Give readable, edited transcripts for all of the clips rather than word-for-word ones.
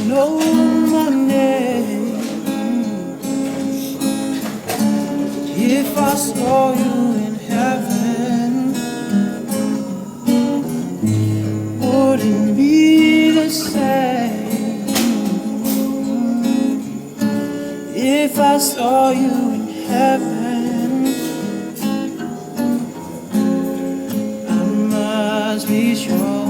know my name. If I saw you in heaven, wouldn't be the same. If I saw you in heaven, I must be strong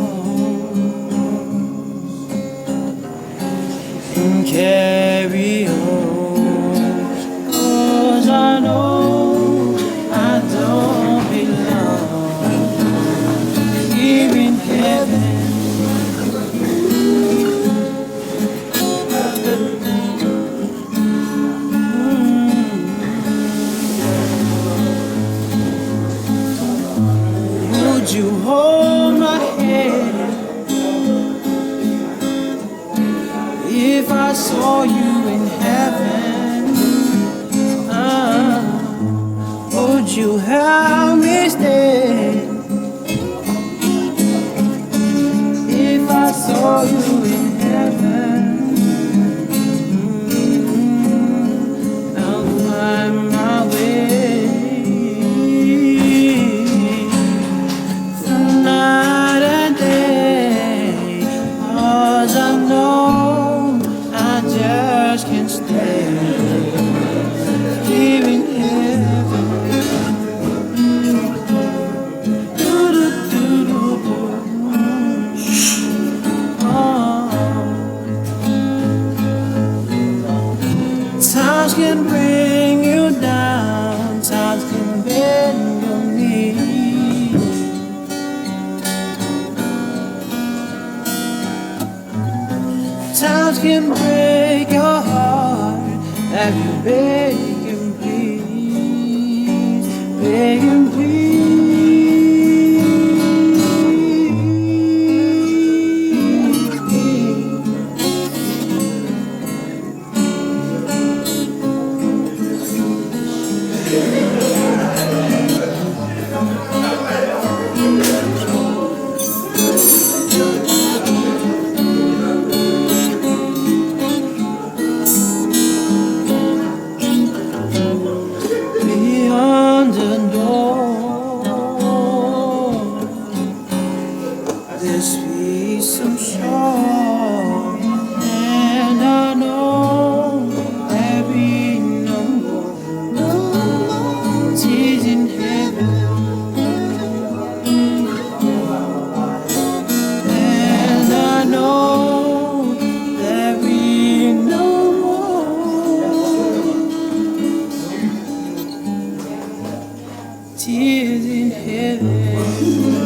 and carry on, 'cause I know I don't belong here in heaven. Would you hold my hand if I saw you in heaven? Would you help me stand if I saw you in heaven? I'll climb my way from night and day, 'cause I know I just can't stay here in heaven. Times can bring you down, times can bend your knees. Times can break your heart, have you begging please, begging please. Beyond the door, there's peace I'm sure, and I know there be no more tears in heaven, and I know there be no more tears in heaven.